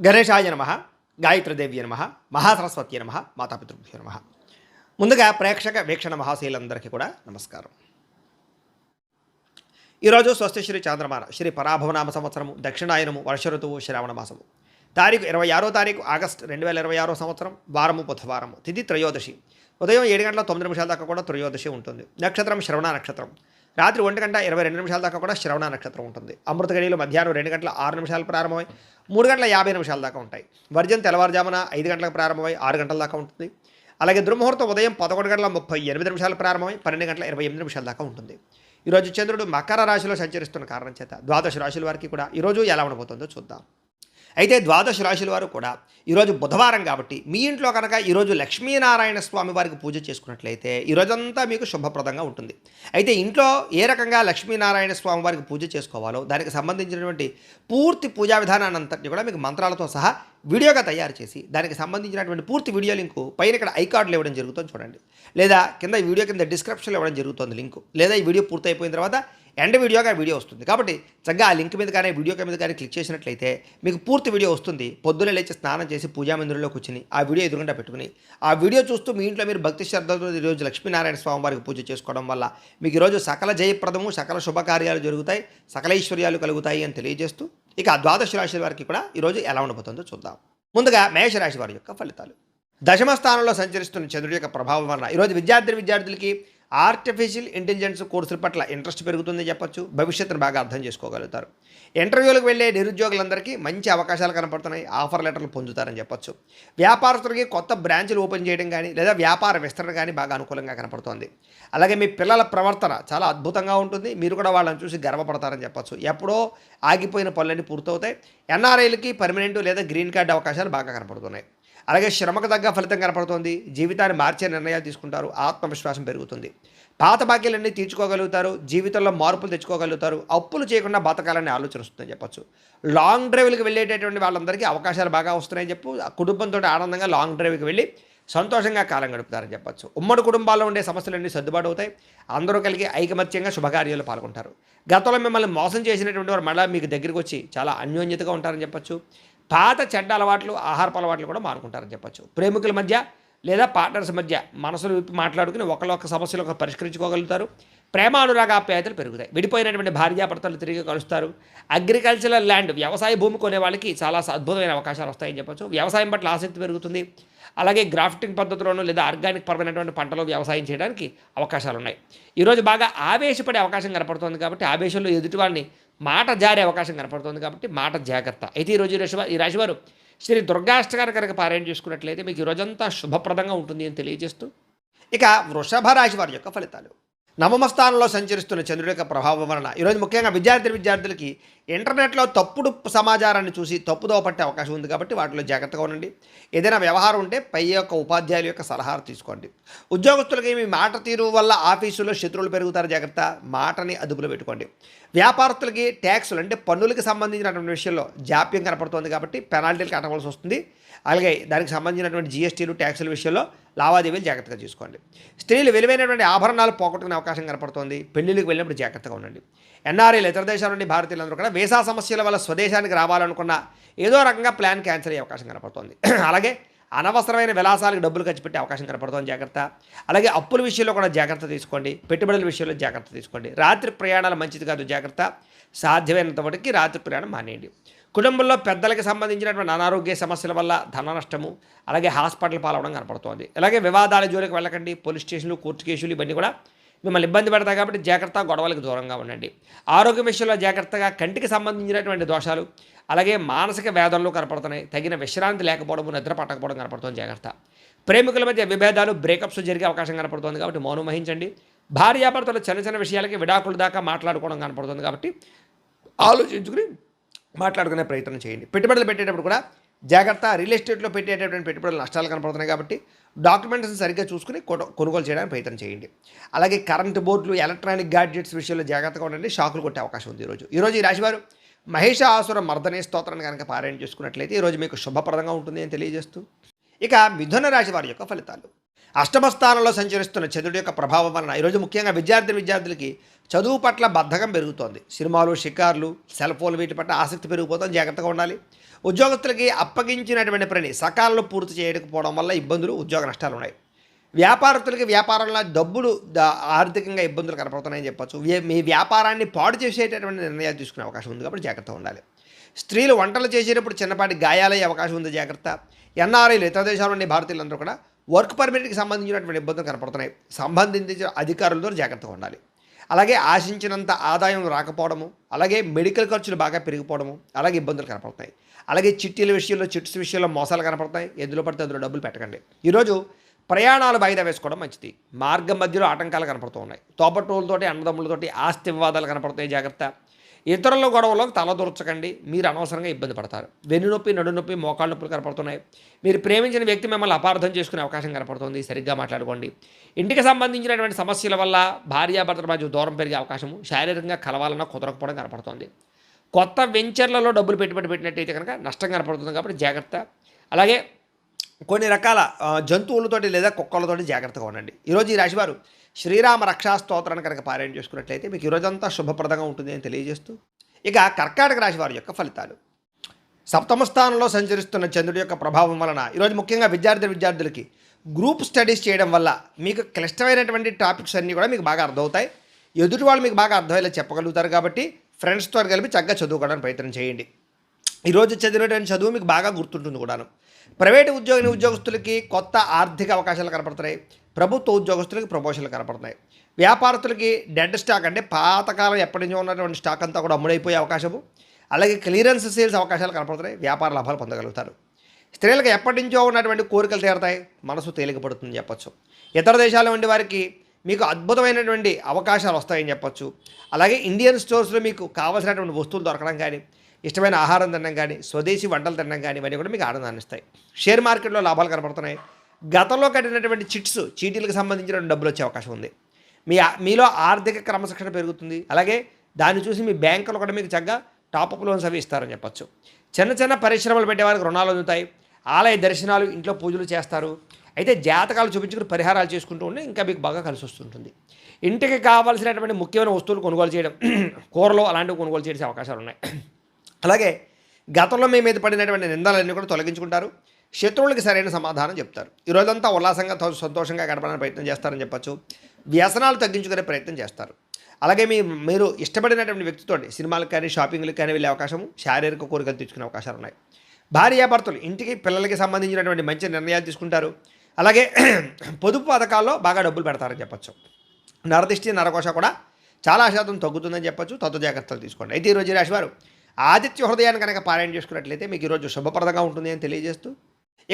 గణేశాయ నమ, గాయత్రీదేవ్య నమ, మహాసరస్వతి నమ, మాతాపితృభ్యో నమ. ముందుగా ప్రేక్షక వీక్షణ మహాశీలందరికీ కూడా నమస్కారం. ఈరోజు స్వస్తి శ్రీ చాంద్రమాన శ్రీ పరాభవనామ సంవత్సరము దక్షిణాయనము వర్ష ఋతువు శ్రావణ మాసము తారీఖు 26 ఆగస్టు 2026 సంవత్సరం వారము బుధవారము తిథి త్రయోదశి ఉదయం 7 గంటల 9 నిమిషాల దాకా కూడా త్రయోదశి ఉంటుంది. నక్షత్రం శ్రవణ నక్షత్రం. రాత్రి 1 గంట 22 నిమిషాల దాకా కూడా శ్రవణ నక్షత్రం ఉంటుంది. అమృత గడియలు మధ్యాహ్నం 2 గంటల 6 నిమిషాలు ప్రారంభమై 3 గంటల 50 నిమిషాల దాకా ఉంటాయి. వర్జం తెల్లవారుజామున 5 గంటలకు ప్రారంభమై 6 గంటల దాకా ఉంటుంది. అలాగే దుర్ముహూర్తం ఉదయం 11 గంటల 38 నిమిషాలు ప్రారంభమై 12 గంటల 28 నిమిషాల దాకా ఉంటుంది. ఈరోజు చంద్రుడు మకర రాశిలో సంచరిస్తున్న కారణం చేత ద్వాదశ రాశుల వారికి కూడా ఈరోజు ఎలా ఉండబోతుందో చూద్దాం. అయితే ద్వాదశ రాశుల వారు కూడా ఈరోజు బుధవారం కాబట్టి మీ ఇంట్లో కనుక ఈరోజు లక్ష్మీనారాయణ స్వామి వారికి పూజ చేసుకున్నట్లయితే ఈరోజంతా మీకు శుభప్రదంగా ఉంటుంది. అయితే ఇంట్లో ఏ రకంగా లక్ష్మీనారాయణ స్వామి వారికి పూజ చేసుకోవాలో దానికి సంబంధించినటువంటి పూర్తి పూజా విధానాన్ని అంతటి కూడా మీకు మంత్రాలతో సహా వీడియోగా తయారు చేసి దానికి సంబంధించినటువంటి పూర్తి వీడియో లింకు పైన ఇక్కడ ఐకార్డులు ఇవ్వడం జరుగుతుంది చూడండి, లేదా కింద ఈ వీడియో కింద డిస్క్రిప్షన్లో ఇవ్వడం జరుగుతుంది లింకు, లేదా ఈ వీడియో పూర్తి అయిపోయిన తర్వాత ఎండ్ వీడియోగా వీడియో వస్తుంది. కాబట్టి చక్కగా ఆ లింక్ మీద కానీ వీడియో మీద కానీ క్లిక్ చేసినట్లయితే మీకు పూర్తి వీడియో వస్తుంది. పొద్దున్నే లేచి స్నానం చేసి పూజా మందిరంలో కూర్చుని ఆ వీడియో ఎదురుగా పెట్టుకుని ఆ వీడియో చూస్తూ మీ ఇంట్లో మీరు భక్తి శ్రద్ధలతో ఈరోజు లక్ష్మీనారాయణ స్వామి వారికి పూజ చేసుకోవడం వల్ల మీకు ఈరోజు సకల జయప్రదము సకల శుభకార్యాలు జరుగుతాయి, సకల ఐశ్వర్యాలు కలుగుతాయి అని తెలియజేస్తూ ఇక ద్వాదశ రాశి వారికి కూడా ఈరోజు ఎలా ఉండబోతుందో చూద్దాం. ముందుగా మేషరాశి వారి యొక్క ఫలితాలు. దశమ స్థానంలో సంచరిస్తున్న చంద్రుడి యొక్క ప్రభావం వలన ఈరోజు విద్యార్థులకి ఆర్టిఫిషియల్ ఇంటెలిజెన్స్ కోర్సుల పట్ల ఇంట్రెస్ట్ పెరుగుతుందని చెప్పొచ్చు. భవిష్యత్తును బాగా అర్థం చేసుకోగలుగుతారు. ఇంటర్వ్యూలకు వెళ్ళే నిరుద్యోగులందరికీ మంచి అవకాశాలు కనపడుతున్నాయి, ఆఫర్ లెటర్లు పొందుతారని చెప్పొచ్చు. వ్యాపారస్తులకి కొత్త బ్రాంచ్లు ఓపెన్ చేయడం కానీ లేదా వ్యాపార విస్తరణ కానీ బాగా అనుకూలంగా కనపడుతోంది. అలాగే మీ పిల్లల ప్రవర్తన చాలా అద్భుతంగా ఉంటుంది, మీరు కూడా వాళ్ళని చూసి గర్వపడతారని చెప్పొచ్చు. ఎప్పుడో ఆగిపోయిన పనులన్నీ పూర్తవుతాయి. ఎన్ఆర్ఐలకి పర్మనెంట్ లేదా గ్రీన్ కార్డు అవకాశాలు బాగా కనపడుతున్నాయి. అలాగే శ్రమకు తగ్గ ఫలితం కనపడుతోంది. జీవితాన్ని మార్చే నిర్ణయాలు తీసుకుంటారు, ఆత్మవిశ్వాసం పెరుగుతుంది. పాత బాకీలన్నీ తీర్చుకోగలుగుతారు, జీవితంలో మార్పులు తెచ్చుకోగలుగుతారు, అప్పులు చేయకుండా బతకాలని ఆలోచన వస్తుందని చెప్పొచ్చు. లాంగ్ డ్రైవ్లకు వెళ్ళేటటువంటి వాళ్ళందరికీ అవకాశాలు బాగా వస్తున్నాయని చెప్పు. కుటుంబంతో ఆనందంగా లాంగ్ డ్రైవ్కి వెళ్ళి సంతోషంగా కాలం గడుపుతారని చెప్పొచ్చు. ఉమ్మడి కుటుంబాల్లో ఉండే సమస్యలన్నీ సర్దుబాటు అవుతాయి. అందరూ కలిగి ఐకమత్యంగా శుభకార్యాలు పాల్గొంటారు. గతంలో మిమ్మల్ని మోసం చేసినటువంటి వారు మళ్ళీ మీకు దగ్గరికి వచ్చి చాలా అన్యోన్యతగా ఉంటారని చెప్పొచ్చు. పాత చెడ్డ అలవాట్లు ఆహారపు అలవాట్లు కూడా మారుకుంటారని చెప్పొచ్చు. ప్రేమికుల మధ్య లేదా పార్ట్నర్స్ మధ్య మనసులు విప్పి మాట్లాడుకుని ఒకళ్ళొక్క సమస్యలు పరిష్కరించుకోగలుగుతారు. ప్రేమ అనురాగాప్యాయతలు పెరుగుతాయి. విడిపోయినటువంటి భార్యాభర్తలు తిరిగి కలుస్తారు. అగ్రికల్చరల్ ల్యాండ్ వ్యవసాయ భూమి కొనే వాళ్ళకి చాలా అద్భుతమైన అవకాశాలు వస్తాయని చెప్పొచ్చు. వ్యవసాయం పట్ల ఆసక్తి పెరుగుతుంది. అలాగే గ్రాఫ్టింగ్ పద్ధతిలోనూ లేదా ఆర్గానిక్ పరమైనటువంటి పంటలు వ్యవసాయం చేయడానికి అవకాశాలు ఉన్నాయి. ఈరోజు బాగా ఆవేశపడే అవకాశం కనపడుతుంది కాబట్టి ఆవేశంలో ఎదుటి వాళ్ళని మాట జారే అవకాశం కనపడుతుంది కాబట్టి మాట జాగ్రత్త. అయితే ఈరోజు ఈ రాశివారు శ్రీ దుర్గాష్టకాన్ని కనుక పారాయణ చేసుకున్నట్లయితే మీకు ఈ రోజంతా శుభప్రదంగా ఉంటుంది అని తెలియజేస్తూ ఇక వృషభ రాశి వారి యొక్క ఫలితాలు. నవమ స్థానంలో సంచరిస్తున్న చంద్రుడి యొక్క ప్రభావం వలన ఈరోజు ముఖ్యంగా విద్యార్థులకి ఇంటర్నెట్లో తప్పుడు సమాచారాన్ని చూసి తప్పుదోవ పట్టే అవకాశం ఉంది కాబట్టి వాటిలో జాగ్రత్తగా ఉండండి. ఏదైనా వ్యవహారం ఉంటే పై యొక్క ఉపాధ్యాయుల యొక్క సలహాలు తీసుకోండి. ఉద్యోగస్తులకి మీ మాట తీరు వల్ల ఆఫీసులో శత్రువులు పెరుగుతారు, జాగ్రత్త. మాటని అదుపులో పెట్టుకోండి. వ్యాపారస్తులకి ట్యాక్సులు అంటే పన్నులకు సంబంధించినటువంటి విషయంలో జాప్యం కనపడుతుంది కాబట్టి పెనాల్టీలు కట్టవలసి వస్తుంది. అలాగే దానికి సంబంధించినటువంటి జీఎస్టీలు ట్యాక్సుల విషయంలో లావాదేవీలు జాగ్రత్తగా చూసుకోండి. స్త్రీలు విలువైనటువంటి ఆభరణాలు పోగొట్టుకునే అవకాశం కనపడుతుంది. పెళ్లిళ్ళకి వెళ్ళినప్పుడు జాగ్రత్తగా ఉండండి. ఎన్ఆర్ఐలు ఇతర దేశాల నుండి భారతీయులందరూ కూడా వీసా సమస్యల వల్ల స్వదేశానికి రావాలనుకున్న ఏదో రకంగా ప్లాన్ క్యాన్సిల్ అయ్యే అవకాశం కనపడుతుంది. అలాగే అనవసరమైన విలాసాలకు డబ్బులు ఖర్చు పెట్టే అవకాశం కనపడుతుంది, జాగ్రత్త. అలాగే అప్పుల విషయంలో కూడా జాగ్రత్త తీసుకోండి. పెట్టుబడుల విషయంలో జాగ్రత్త తీసుకోండి. రాత్రి ప్రయాణాలు మంచిది కాదు, జాగ్రత్త. సాధ్యమైనంత వరకు రాత్రి ప్రయాణం మానేయండి. కుటుంబంలో పెద్దలకు సంబంధించినటువంటి అనారోగ్య సమస్యల వల్ల ధన నష్టము అలాగే హాస్పిటల్ పాలవడం కనపడుతోంది. అలాగే వివాదాల జోలికి వెళ్ళకండి. పోలీస్ స్టేషన్లు కోర్టు కేసులు ఇవన్నీ కూడా మిమ్మల్ని ఇబ్బంది పెడతాయి కాబట్టి జాగ్రత్త. గొడవలకు దూరంగా ఉండండి. ఆరోగ్య విషయంలో జాగ్రత్తగా. కంటికి సంబంధించినటువంటి దోషాలు అలాగే మానసిక వేదనలు కనపడుతున్నాయి. తగిన విశ్రాంతి లేకపోవడం, నిద్ర పట్టకపోవడం కనపడుతుంది, జాగ్రత్త. ప్రేమికుల మధ్య విభేదాలు బ్రేకప్స్ జరిగే అవకాశం కనపడుతుంది కాబట్టి మౌనం వహించండి. భార్యాభర్తలు చిన్న విషయాలకి విడాకుల దాకా మాట్లాడుకోవడం కనపడుతుంది కాబట్టి ఆలోచించుకుని మాట్లాడుకునే ప్రయత్నం చేయండి. పెట్టుబడులు పెట్టేటప్పుడు కూడా జాగ్రత్త. రియల్ ఎస్టేట్లో పెట్టేటటువంటి పెట్టుబడులు నష్టాలు కనపడుతున్నాయి కాబట్టి డాక్యుమెంట్స్ని సరిగ్గా చూసుకుని కొనుగోలు చేయడానికి ప్రయత్నం చేయండి. అలాగే కరెంటు బోర్డులు ఎలక్ట్రానిక్ గ్యాడ్జెట్స్ విషయంలో జాగ్రత్తగా ఉండండి. షాకులు కొట్టే అవకాశం ఉంది ఈరోజు ఈ రాశివారు మహిషాసుర మర్దనే స్తోత్రాన్ని కనుక పారాయణ చేసుకున్నట్లయితే ఈరోజు మీకు శుభప్రదంగా ఉంటుంది అని తెలియజేస్తూ ఇక మిథున రాశి వారి యొక్క ఫలితాలు. అష్టమ స్థానంలో సంచరిస్తున్న చంద్రుడి యొక్క ప్రభావం వలన ఈరోజు ముఖ్యంగా విద్యార్థులకి చదువు పట్ల బద్ధకం పెరుగుతోంది. సినిమాలు, షికార్లు, సెల్ ఫోన్లు వీటి పట్ల ఆసక్తి పెరిగిపోతుంది, జాగ్రత్తగా ఉండాలి. ఉద్యోగస్తులకి అప్పగించినటువంటి పని సకాలంలో పూర్తి చేయకపోవడం వల్ల ఇబ్బందులు, ఉద్యోగ నష్టాలు ఉన్నాయి. వ్యాపారస్తులకి వ్యాపారంలో డబ్బులు ఆర్థికంగా ఇబ్బందులు కనపడుతున్నాయని చెప్పొచ్చు. మీ వ్యాపారాన్ని పాడు చేసేటటువంటి నిర్ణయాలు తీసుకునే అవకాశం ఉంది కాబట్టి జాగ్రత్తగా ఉండాలి. స్త్రీలు వంటలు చేసేటప్పుడు చిన్నపాటి గాయాలయ్యే అవకాశం ఉంది, జాగ్రత్త. ఎన్ఆర్ఐలు ఇతర దేశాల నుండి భారతీయులందరూ కూడా వర్క్ పర్మిట్కి సంబంధించినటువంటి ఇబ్బందులు కనపడుతున్నాయి. సంబంధించిన అధికారులతో జాగ్రత్తగా ఉండాలి. అలాగే ఆశించినంత ఆదాయం రాకపోవడము, అలాగే మెడికల్ ఖర్చులు బాగా పెరిగిపోవడము, అలాగే ఇబ్బందులు కనపడుతున్నాయి. అలాగే చిట్టీల విషయంలో, చిట్స్ విషయంలో మోసాలు కనపడతాయి. ఎందులో పడితే అందులో డబ్బులు పెట్టకండి. ఈరోజు ప్రయాణాలు వాయిదా వేసుకోవడం మంచిది. మార్గం మధ్యలో ఆటంకాలు కనపడుతూ ఉన్నాయి. తోబట్టువులతోటి, అన్నదమ్ములతోటి ఆస్తి వివాదాలు కనపడతాయి, జాగ్రత్త. ఇతరుల గొడవలోకి తలదూర్చకండి, మీరు అనవసరంగా ఇబ్బంది పడతారు. వెన్నునొప్పి, నడునొప్పి, మోకాళ్ళ నొప్పులు కనపడుతున్నాయి. మీరు ప్రేమించిన వ్యక్తి మిమ్మల్ని అపార్థం చేసుకునే అవకాశం కనపడుతుంది, సరిగ్గా మాట్లాడుకోండి. ఇంటికి సంబంధించినటువంటి సమస్యల వల్ల భార్యాభర్తల మధ్య దూరం పెరిగే అవకాశము, శారీరకంగా కలవాలన్నా కుదరకపోవడం కనపడుతుంది. కొత్త వెంచర్లలో డబ్బులు పెట్టుబడి పెట్టినట్టయితే కనుక నష్టం కనపడుతుంది కాబట్టి జాగ్రత్త. అలాగే కొన్ని రకాల జంతువులతోటి లేదా కుక్కలతోటి జాగ్రత్తగా ఉండండి. ఈరోజు ఈ రాశివారు శ్రీరామ రక్షా స్తోత్రాన్ని కనుక పారాయణ చేసుకున్నట్లయితే మీకు ఈరోజంతా శుభప్రదంగా ఉంటుంది అని తెలియజేస్తూ, ఇక కర్కాటక రాశి వారి యొక్క ఫలితాలు. సప్తమ స్థానంలో సంచరిస్తున్న చంద్రుడి యొక్క ప్రభావం వలన ఈరోజు ముఖ్యంగా విద్యార్థులకి గ్రూప్ స్టడీస్ చేయడం వల్ల మీకు క్లిష్టమైనటువంటి టాపిక్స్ అన్నీ కూడా మీకు బాగా అర్థమవుతాయి. ఎదుటి వాళ్ళు మీకు బాగా అర్థమయ్యేలా చెప్పగలుగుతారు కాబట్టి ఫ్రెండ్స్తో కలిపి చక్కగా చదువుకోవడానికి ప్రయత్నం చేయండి. ఈరోజు చదివినటువంటి చదువు మీకు బాగా గుర్తుంటుంది కూడాను. ప్రైవేటు ఉద్యోగస్తులకి కొత్త ఆర్థిక అవకాశాలు కనపడుతున్నాయి. ప్రభుత్వ ఉద్యోగస్తులకి ప్రమోషన్లు కనపడుతున్నాయి. వ్యాపారస్తులకి డెడ్ స్టాక్ అంటే పాతకాలం ఎప్పటి నుంచో ఉన్నటువంటి స్టాక్ అంతా కూడా అమ్ముడైపోయే అవకాశము, అలాగే క్లియరెన్స్ సేల్స్ అవకాశాలు కనపడుతున్నాయి. వ్యాపార లాభాలు పొందగలుగుతారు. స్త్రీలకు ఎప్పటి నుంచో ఉన్నటువంటి కోరికలు తీరతాయి, మనసు తేలికపడుతుందని చెప్పొచ్చు. ఇతర దేశాల నుండి వారికి మీకు అద్భుతమైనటువంటి అవకాశాలు వస్తాయని చెప్పొచ్చు. అలాగే ఇండియన్ స్టోర్స్లో మీకు కావాల్సినటువంటి వస్తువులు దొరకడం కానీ, ఇష్టమైన ఆహారం తినడం కానీ, స్వదేశీ వంటలు తినడం కానీ ఇవన్నీ కూడా మీకు ఆనందాన్ని ఇస్తాయి. షేర్ మార్కెట్లో లాభాలు కనపడుతున్నాయి. గతంలో కట్టినటువంటి చీటీలకు సంబంధించిన డబ్బులు వచ్చే అవకాశం ఉంది. మీలో ఆర్థిక క్రమశిక్షణ పెరుగుతుంది. అలాగే దాన్ని చూసి మీ బ్యాంకులు కూడా మీకు చక్కగా టాపప్ లోన్స్ అవి ఇస్తారని చెప్పచ్చు. చిన్న చిన్న పరిశ్రమలు పెట్టేవారికి రుణాలు అందుతాయి. ఆలయ దర్శనాలు, ఇంట్లో పూజలు చేస్తారు. అయితే జాతకాలు చూపించుకుని పరిహారాలు చేసుకుంటూ ఉంటే ఇంకా మీకు బాగా కలిసి వస్తుంటుంది. ఇంటికి కావాల్సినటువంటి ముఖ్యమైన వస్తువులు కొనుగోలు చేయడం, కూరలు అలాంటివి కొనుగోలు చేసే అవకాశాలు ఉన్నాయి. అలాగే గతంలో మీ మీద పడినటువంటి నిందలన్నీ కూడా తొలగించుకుంటారు. శత్రువులకి సరైన సమాధానం చెప్తారు. ఈరోజంతా ఉల్లాసంగా సంతోషంగా గడపడానికి ప్రయత్నం చేస్తారని చెప్పచ్చు. వ్యసనాలు తగ్గించుకునే ప్రయత్నం చేస్తారు. అలాగే మీరు ఇష్టపడినటువంటి వ్యక్తితో సినిమాలకు కానీ, షాపింగ్లకు కానీ వెళ్ళే అవకాశము, శారీరక కోరికలు తెచ్చుకునే అవకాశాలు ఉన్నాయి. భార్యాభర్తలు ఇంటికి, పిల్లలకి సంబంధించినటువంటి మంచి నిర్ణయాలు తీసుకుంటారు. అలాగే పొదుపు పథకాల్లో బాగా డబ్బులు పెడతారని చెప్పచ్చు. నరదిష్టి, నరకోశ కూడా చాలా శాతం తగ్గుతుందని చెప్పచ్చు. తత్వ జాగ్రత్తలు తీసుకోండి. అయితే ఈరోజు రాశివారు ఆదిత్య హృదయాన్ని కనుక పారాయణ చేసుకున్నట్లయితే మీకు ఈరోజు శుభప్రదంగా ఉంటుంది అని తెలియజేస్తూ,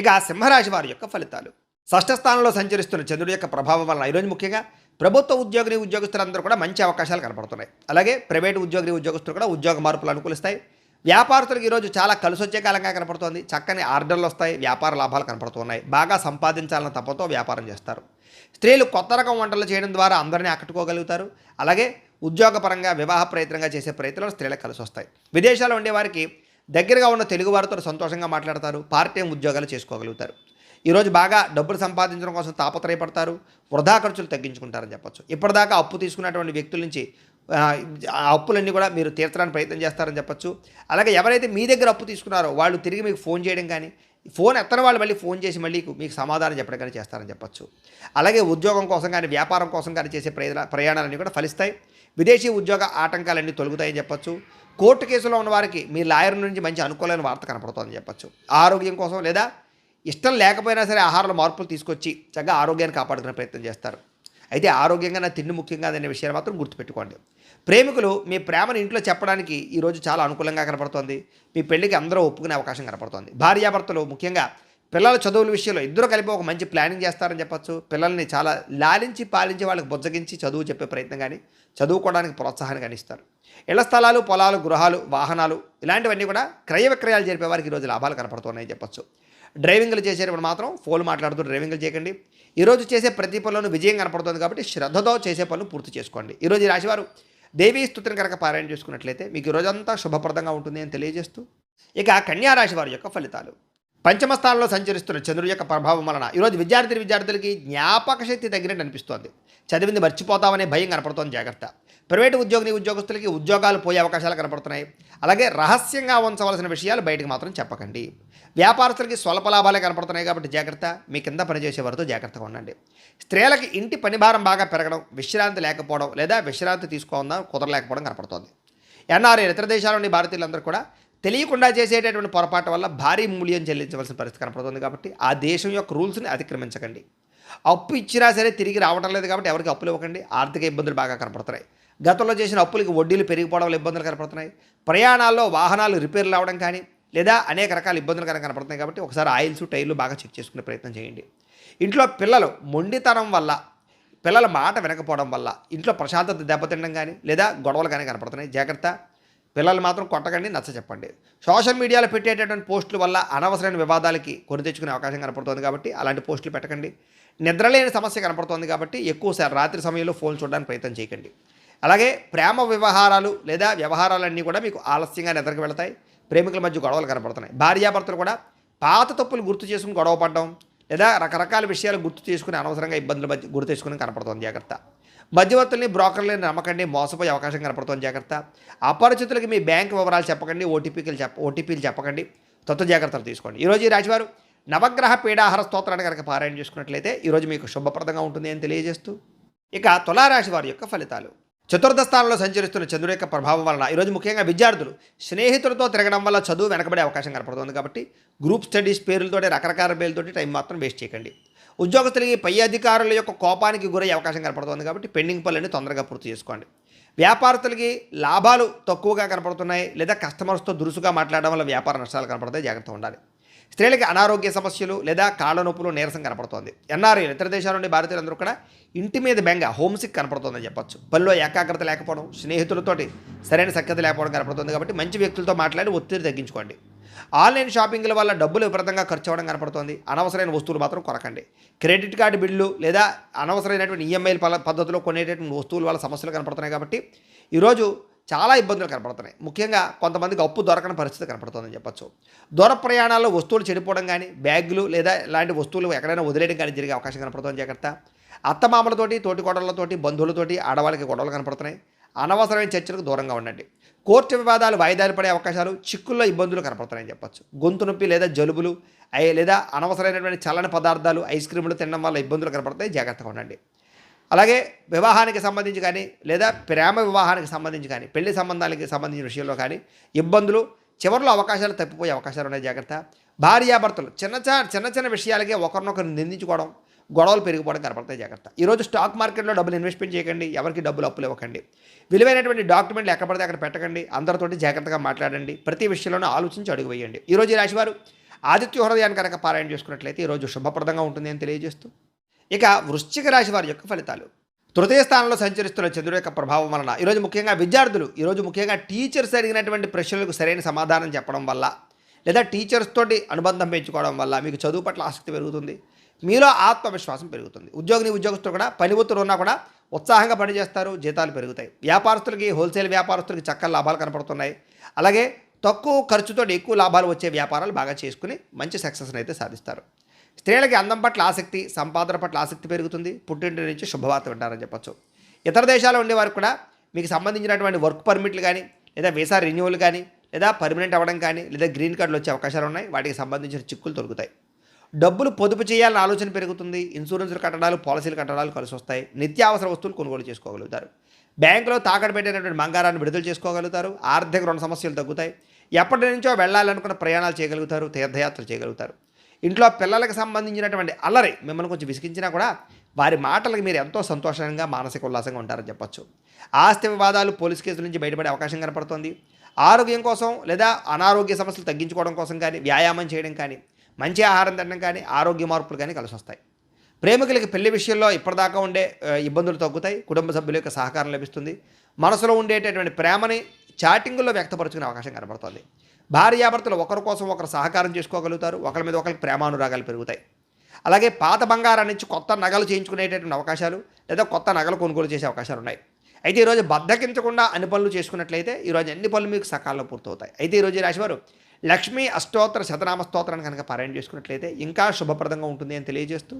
ఇక సింహరాశి వారి యొక్క ఫలితాలు. షష్ఠ స్థానంలో సంచరిస్తున్న చంద్రుడి యొక్క ప్రభావం వలన ఈరోజు ముఖ్యంగా ప్రభుత్వ ఉద్యోగులందరూ కూడా మంచి అవకాశాలు కనపడుతున్నాయి. అలాగే ప్రైవేటు ఉద్యోగస్తులు కూడా ఉద్యోగ మార్పులు అనుకూలిస్తాయి. వ్యాపారస్తులకు ఈరోజు చాలా కలిసొచ్చే కాలంగా కనపడుతోంది. చక్కని ఆర్డర్లు వస్తాయి. వ్యాపార లాభాలు కనపడుతున్నాయి. బాగా సంపాదించాలన్న తపతో వ్యాపారం చేస్తారు. స్త్రీలు కొత్త రకం వంటలు చేయడం ద్వారా అందరినీ ఆకట్టుకోగలుగుతారు. అలాగే ఉద్యోగపరంగా, వివాహ ప్రయత్నంగా చేసే ప్రయత్నాలు స్త్రీలకు కలిసి వస్తాయి. విదేశాల్లో ఉండేవారికి దగ్గరగా ఉన్న తెలుగు వారితో సంతోషంగా మాట్లాడతారు. పార్ట్ టైం ఉద్యోగాలు చేసుకోగలుగుతారు. ఈరోజు బాగా డబ్బులు సంపాదించడం కోసం తాపత్రయపడతారు. వృధా ఖర్చులు తగ్గించుకుంటారని చెప్పచ్చు. ఇప్పటిదాకా అప్పు తీసుకున్నటువంటి వ్యక్తుల నుంచి ఆ అప్పులన్నీ కూడా మీరు తీర్చడానికి ప్రయత్నం చేస్తారని చెప్పచ్చు. అలాగే ఎవరైతే మీ దగ్గర అప్పు తీసుకున్నారో వాళ్ళు తిరిగి మీకు ఫోన్ చేయడం కానీ, ఫోన్ ఎత్తని వాళ్ళు మళ్ళీ ఫోన్ చేసి మళ్ళీ మీకు సమాధానం చెప్పడం కానీ చేస్తారని చెప్పచ్చు. అలాగే ఉద్యోగం కోసం కానీ, వ్యాపారం కోసం కానీ చేసే ప్రయాణాలన్నీ కూడా ఫలిస్తాయి. విదేశీ ఉద్యోగ ఆటంకాలన్నీ తొలగుతాయని చెప్పచ్చు. కోర్టు కేసులో ఉన్న వారికి మీ లాయర్ నుంచి మంచి అనుకూలమైన వార్త కనపడుతుందని చెప్పచ్చు. ఆరోగ్యం కోసం లేదా ఇష్టం లేకపోయినా సరే ఆహారంలో మార్పులు తీసుకొచ్చి చక్కగా ఆరోగ్యాన్ని కాపాడుకునే ప్రయత్నం చేస్తారు. అయితే ఆరోగ్యంగా నా తిండి ముఖ్యంగా అనే విషయాన్ని మాత్రం గుర్తుపెట్టుకోండి. ప్రేమికులు మీ ప్రేమను ఇంట్లో చెప్పడానికి ఈరోజు చాలా అనుకూలంగా కనపడుతోంది. మీ పెళ్లికి అందరూ ఒప్పుకునే అవకాశం కనపడుతోంది. భార్యాభర్తలు ముఖ్యంగా పిల్లల చదువుల విషయంలో ఇద్దరు కలిపి ఒక మంచి ప్లానింగ్ చేస్తారని చెప్పచ్చు. పిల్లల్ని చాలా లాలించి పాలించి వాళ్ళకి బుజ్జగించి చదువు చెప్పే ప్రయత్నం కానీ, చదువుకోవడానికి ప్రోత్సాహాన్ని కానీ ఇస్తారు. ఇళ్ల స్థలాలు, పొలాలు, గృహాలు, వాహనాలు ఇలాంటివన్నీ కూడా క్రయ విక్రయాలు జరిపే వారికి ఈరోజు లాభాలు కనపడుతున్నాయని చెప్పచ్చు. డ్రైవింగ్లు చేసేటప్పుడు మాత్రం ఫోన్ మాట్లాడుతూ డ్రైవింగ్లు చేయకండి. ఈరోజు చేసే ప్రతి పనులను విజయం కనపడుతుంది కాబట్టి శ్రద్ధతో చేసే పనులు పూర్తి చేసుకోండి. ఈరోజు ఈ రాశివారు దేవీ స్తుతిని కనుక పారాయణ చేసుకున్నట్లయితే మీకు ఈరోజంతా శుభప్రదంగా ఉంటుంది అని తెలియజేస్తూ, ఇక కన్యా రాశి వారి యొక్క ఫలితాలు. పంచమ స్థానంలో సంచరిస్తున్న చంద్రుడి యొక్క ప్రభావం వలన ఈరోజు విద్యార్థులకి జ్ఞాపక శక్తి తగ్గినట్టు అనిపిస్తోంది. చదివింది మర్చిపోతామనే భయం కనపడుతోంది, జాగ్రత్త. ప్రైవేటు ఉద్యోగస్తులకి ఉద్యోగాలు పోయే అవకాశాలు కనపడుతున్నాయి. అలాగే రహస్యంగా ఉంచవలసిన విషయాలు బయటకు మాత్రం చెప్పకండి. వ్యాపారస్తులకి స్వల్ప లాభాలే కనపడుతున్నాయి కాబట్టి జాగ్రత్త. మీ కింద పనిచేసే వారితో జాగ్రత్తగా ఉండండి. స్త్రీలకి ఇంటి పనిభారం బాగా పెరగడం, విశ్రాంతి లేకపోవడం లేదా విశ్రాంతి తీసుకోవడం కుదరలేకపోవడం కనపడుతోంది. ఎన్ఆర్ఐ ఇతర దేశాల్లోని భారతీయులందరూ కూడా తెలియకుండా చేసేటటువంటి పొరపాటు వల్ల భారీ మూల్యం చెల్లించవలసిన పరిస్థితి కనపడుతుంది. కాబట్టి ఆ దేశం యొక్క రూల్స్ని అతిక్రమించకండి. అప్పు ఇచ్చినా సరే తిరిగి రావడం లేదు కాబట్టి ఎవరికి అప్పులు ఇవ్వకండి. ఆర్థిక ఇబ్బందులు బాగా కనపడుతున్నాయి. గతంలో చేసిన అప్పులకి వడ్డీలు పెరిగిపోవడం వల్ల ఇబ్బందులు కనపడుతున్నాయి. ప్రయాణాల్లో వాహనాలు రిపేర్లు అవ్వడం కానీ లేదా అనేక రకాల ఇబ్బందులు కనపడుతున్నాయి. కాబట్టి ఒకసారి ఆయిల్స్ టైర్లు బాగా చెక్ చేసుకునే ప్రయత్నం చేయండి. ఇంట్లో పిల్లలు మొండితనం వల్ల, పిల్లల మాట వినకపోవడం వల్ల ఇంట్లో ప్రశాంతత దెబ్బతినడం కానీ లేదా గొడవలు కానీ కనపడుతున్నాయి, జాగ్రత్త. పిల్లలు మాత్రం కొట్టకండి, నచ్చ చెప్పండి. సోషల్ మీడియాలో పెట్టేటటువంటి పోస్టుల వల్ల అనవసరమైన వివాదాలకి కొని తెచ్చుకునే అవకాశం కనపడుతుంది కాబట్టి అలాంటి పోస్టులు పెట్టకండి. నిద్రలేని సమస్య కనపడుతోంది కాబట్టి ఎక్కువసారి రాత్రి సమయంలో ఫోన్ చూడడానికి ప్రయత్నం చేయకండి. అలాగే ప్రేమ వ్యవహారాలు లేదా వ్యవహారాలన్నీ కూడా మీకు ఆలస్యంగా నిద్రకు వెళతాయి. ప్రేమికుల మధ్య గొడవలు కనపడుతున్నాయి. భార్యాభర్తలు కూడా పాత తప్పులు గుర్తు చేసుకుని గొడవ పడడం లేదా రకరకాల విషయాలు గుర్తు చేసుకుని అనవసరంగా ఇబ్బందుల మధ్య గుర్తు తెచ్చుకుని కనపడుతుంది, జాగ్రత్త. మధ్యవర్తుల్ని బ్రోకర్లని నమ్మకండి, మోసపోయే అవకాశం కనపడుతుంది, జాగ్రత్త. అపరిచితులకి మీ బ్యాంక్ వివరాలు చెప్పకండి, ఓటీపీలు చెప్పకండి, జాగ్రత్తలు తీసుకోండి. ఈరోజు ఈ రాశివారు నవగ్రహ పీడాహార స్తోత్రాన్ని కనుక పారాయణ చేసుకున్నట్లయితే ఈరోజు మీకు శుభప్రదంగా ఉంటుంది అని తెలియజేస్తూ, ఇక తులారాశి వారి యొక్క ఫలితాలు. చతుర్థ స్థానంలో సంచరిస్తున్న చంద్రుడి యొక్క ప్రభావం వలన ఈరోజు ముఖ్యంగా విద్యార్థులు స్నేహితులతో తిరగడం వల్ల చదువు వెనకబడే అవకాశం కనపడుతుంది. కాబట్టి గ్రూప్ స్టడీస్ పేర్లతోటి రకరకాల పేర్లతోటి టైం మాత్రం వేస్ట్ చేయకండి. ఉద్యోగస్తులకి పై అధికారుల యొక్క కోపానికి గురయ్యే అవకాశం కనపడుతుంది కాబట్టి పెండింగ్ పనులన్నీ తొందరగా పూర్తి చేసుకోండి. వ్యాపారస్తులకి లాభాలు తక్కువగా కనపడుతున్నాయి లేదా కస్టమర్స్తో దురుసుగా మాట్లాడడం వల్ల వ్యాపార నష్టాలు కనపడతాయి, జాగ్రత్తగా ఉండాలి. స్త్రీలకి అనారోగ్య సమస్యలు లేదా కాళ్ళ నొప్పులు, నీరసం కనపడుతోంది. ఎన్ఆర్ఐ ఇతర దేశాల నుండి భారతీయులందరూ కూడా ఇంటి మీద బెంగ, హోమ్సిక్ కనపడుతుందని చెప్పొచ్చు. పనిలో ఏకాగ్రత లేకపోవడం, స్నేహితులతోటి సరైన సఖ్యత లేకపోవడం కనపడుతుంది. కాబట్టి మంచి వ్యక్తులతో మాట్లాడి ఒత్తిడి తగ్గించుకోండి. ఆన్లైన్ షాపింగ్ల వల్ల డబ్బులు విపరీతంగా ఖర్చు అవ్వడం కనపడుతుంది. అనవసరమైన వస్తువులు మాత్రం కొనకండి. క్రెడిట్ కార్డు బిల్లు లేదా అనవసరమైనటువంటి ఈఎంఐల పద్ధతిలో కొనేటటువంటి వస్తువుల వల్ల సమస్యలు కనపడుతున్నాయి. కాబట్టి ఈరోజు చాలా ఇబ్బందులు కనపడుతున్నాయి. ముఖ్యంగా కొంతమందికి అప్పు దొరకని పరిస్థితి కనపడుతుందని చెప్పొచ్చు. దూర ప్రయాణాల్లో వస్తువులు చెడిపోవడం కానీ, బ్యాగులు లేదా ఇలాంటి వస్తువులు ఎక్కడైనా వదిలేయడం కానీ జరిగే అవకాశం కనపడుతుంది, జాగ్రత్త. అత్తమామలతోటి, తోటికోడళ్లతోటి, బంధువులతోటి ఆడవాళ్ళకి గొడవలు కనపడుతున్నాయి. అనవసరమైన చర్చలకు దూరంగా ఉండండి. కోర్టు వివాదాలు వాయిదాలు పడే అవకాశాలు, చిక్కుల్లో ఇబ్బందులు కనపడుతున్నాయని చెప్పొచ్చు. గొంతు నొప్పి లేదా జలుబులు లేదా అనవసరమైనటువంటి చల్లని పదార్థాలు, ఐస్ క్రీములు తినడం వల్ల ఇబ్బందులు కనపడతాయి, జాగ్రత్తగా ఉండండి. అలాగే వివాహానికి సంబంధించి కానీ లేదా ప్రేమ వివాహానికి సంబంధించి కానీ, పెళ్లి సంబంధాలకి సంబంధించిన విషయంలో కానీ ఇబ్బందులు, చివరిలో అవకాశాలు తప్పిపోయే అవకాశాలు ఉన్నాయి, జాగ్రత్త. భార్యాభర్తలు చిన్న చిన్న విషయాలకే ఒకరినొకరు నిందించుకోవడం, గొడవలు పెరిగిపోవడం కనపడతాయి, జాగ్రత్త. ఈరోజు స్టాక్ మార్కెట్లో డబ్బులు ఇన్వెస్ట్మెంట్ చేయకండి, ఎవరికి డబ్బులు అప్పులు ఇవ్వకండి. విలువైనటువంటి డాక్యుమెంట్లు ఎక్కడ పడితే అక్కడ పెట్టకండి. అందరితోటి జాగ్రత్తగా మాట్లాడండి. ప్రతి విషయంలోనూ ఆలోచించి అడుగు వేయండి. ఈరోజు ఈ రాశివారు ఆదిత్య హృదయాన్ని కనుక పారాయణ చేసుకున్నట్లయితే ఈరోజు శుభప్రదంగా ఉంటుంది అని తెలియజేస్తూ, ఇక వృశ్చిక రాశి వారి యొక్క ఫలితాలు. తృతీయ స్థానంలో సంచరిస్తున్న చంద్రుడి యొక్క ప్రభావం వలన ఈరోజు ముఖ్యంగా విద్యార్థులు, ఈరోజు ముఖ్యంగా టీచర్స్ అడిగినటువంటి ప్రశ్నలకు సరైన సమాధానం చెప్పడం వల్ల లేదా టీచర్స్ తోటి అనుబంధం పెంచుకోవడం వల్ల మీకు చదువు పట్ల ఆసక్తి పెరుగుతుంది. మీలో ఆత్మవిశ్వాసం పెరుగుతుంది. ఉద్యోగస్తులు కూడా పని ఒత్తిడి ఉన్నా కూడా ఉత్సాహంగా పనిచేస్తారు, జీతాలు పెరుగుతాయి. వ్యాపారస్తులకి, హోల్సేల్ వ్యాపారస్తులకి చక్కని లాభాలు కనపడుతున్నాయి. అలాగే తక్కువ ఖర్చుతో ఎక్కువ లాభాలు వచ్చే వ్యాపారాలు బాగా చేసుకుని మంచి సక్సెస్ని అయితే సాధిస్తారు. స్త్రీలకి అందం పట్ల ఆసక్తి, సంపాదన పట్ల ఆసక్తి పెరుగుతుంది. పుట్టింటి నుంచి శుభవార్త వింటారని చెప్పచ్చు. ఇతర దేశాల్లో ఉండేవారు కూడా మీకు సంబంధించినటువంటి వర్క్ పర్మిట్లు కానీ లేదా వీసా రెన్యూవల్ కానీ లేదా పర్మనెంట్ అవ్వడం కానీ లేదా గ్రీన్ కార్డులు వచ్చే అవకాశాలు ఉన్నాయి. వాటికి సంబంధించిన చిక్కులు తొలుగుతాయి. డబ్బులు పొదుపు చేయాలన్న ఆలోచన పెరుగుతుంది. ఇన్సూరెన్స్లు కట్టడాలు, పాలసీలు కట్టడాలు కలిసి వస్తాయి. నిత్యావసర వస్తువులు కొనుగోలు చేసుకోగలుగుతారు. బ్యాంకులో తాకట్టు పెట్టినటువంటి బంగారాన్ని విడుదల చేసుకోగలుగుతారు. ఆర్థిక రుణ సమస్యలు తగ్గుతాయి. ఎప్పటి నుంచో వెళ్ళాలనుకున్న ప్రయాణాలు చేయగలుగుతారు, తీర్థయాత్రలు చేయగలుగుతారు. ఇంట్లో పిల్లలకు సంబంధించినటువంటి అల్లరి మిమ్మల్ని కొంచెం విసిగించినా కూడా వారి మాటలకు మీరు ఎంతో సంతోషంగా, మానసిక ఉల్లాసంగా ఉంటారని చెప్పచ్చు. ఆస్తి వివాదాలు, పోలీస్ కేసుల నుంచి బయటపడే అవకాశం కనపడుతుంది. ఆరోగ్యం కోసం లేదా అనారోగ్య సమస్యలు తగ్గించుకోవడం కోసం కానీ, వ్యాయామం చేయడం కానీ, మంచి ఆహారం తినడం కానీ, ఆరోగ్య మార్పులు కానీ కలిసి వస్తాయి. ప్రేమికులకి పెళ్లి విషయంలో ఇప్పటిదాకా ఉండే ఇబ్బందులు తగ్గుతాయి. కుటుంబ సభ్యుల యొక్క సహకారం లభిస్తుంది. మనసులో ఉండేటటువంటి ప్రేమని చాటింగుల్లో వ్యక్తపరుచుకునే అవకాశం కనబడుతుంది. భార్యాభర్తలు ఒకరి కోసం ఒకరు సహకారం చేసుకోగలుగుతారు. ఒకరి మీద ఒకరికి ప్రేమానురాగాలు పెరుగుతాయి. అలాగే పాత బంగారాన్ని నుంచి కొత్త నగలు చేయించుకునేటటువంటి అవకాశాలు లేదా కొత్త నగలు కొనుగోలు చేసే అవకాశాలు ఉన్నాయి. అయితే ఈరోజు బద్దకించకుండా అన్ని పనులు చేసుకున్నట్లయితే ఈరోజు అన్ని పనులు మీకు సకాలంలో పూర్తవుతాయి. అయితే ఈరోజు ఈ రాశివారు లక్ష్మీ అష్టోత్తర శతనామ స్తోత్రాన్ని కనుక పారాయణ చేసుకున్నట్లయితే ఇంకా శుభప్రదంగా ఉంటుంది అని తెలియజేస్తూ,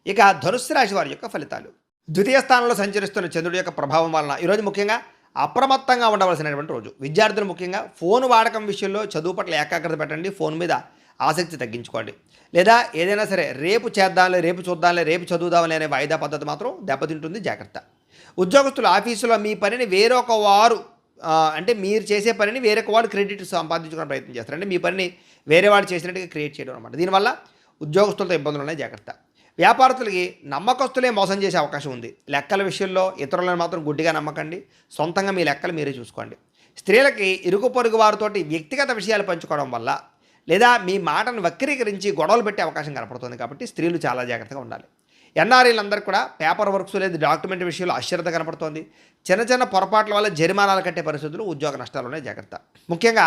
ఇక ధనుస్సు రాశి వారి యొక్క ఫలితాలు. ద్వితీయ స్థానంలో సంచరిస్తున్న చంద్రుడి యొక్క ప్రభావం వలన ఈరోజు ముఖ్యంగా అప్రమత్తంగా ఉండవలసినటువంటి రోజు. విద్యార్థులు ముఖ్యంగా ఫోన్ వాడకం విషయంలో చదువు పట్ల ఏకాగ్రత పెట్టండి, ఫోన్ మీద ఆసక్తి తగ్గించుకోండి. లేదా ఏదైనా సరే రేపు చేద్దాంలే, రేపు చూద్దాంలే, రేపు చదువుదాంలే అనే వాయిదా పద్ధతి మాత్రం దెబ్బతింటుంది, జాగ్రత్త. ఉద్యోగస్తులు ఆఫీసులో మీ పనిని వేరొక వారు అంటే మీరు చేసే పనిని వేరొక వాడు క్రెడిట్ సంపాదించుకునే ప్రయత్నం చేస్తారు. అంటే మీ పనిని వేరే వాడు చేసినట్టుగా క్రియేట్ చేయడం అనమాట. దీనివల్ల ఉద్యోగస్తులతో ఇబ్బందులు ఉన్నాయి, జాగ్రత్త. వ్యాపారస్తులకి నమ్మకస్తులే మోసం చేసే అవకాశం ఉంది. లెక్కల విషయంలో ఇతరులను మాత్రం గుడ్డిగా నమ్మకండి, సొంతంగా మీ లెక్కలు మీరే చూసుకోండి. స్త్రీలకి ఇరుగు పొరుగు వారితోటి వ్యక్తిగత విషయాలు పంచుకోవడం వల్ల లేదా మీ మాటను వక్రీకరించి గొడవలు పెట్టే అవకాశం కనపడుతుంది. కాబట్టి స్త్రీలు చాలా జాగ్రత్తగా ఉండాలి. ఎన్ఆర్ఐలందరూ కూడా పేపర్ వర్క్స్ లేదా డాక్యుమెంట్ విషయంలో అశ్రద్ధ కనపడుతోంది. చిన్న చిన్న పొరపాట్ల వల్ల జరిమానాలు కట్టే పరిస్థితులు, ఉద్యోగ నష్టాలు ఉన్నాయి, జాగ్రత్త. ముఖ్యంగా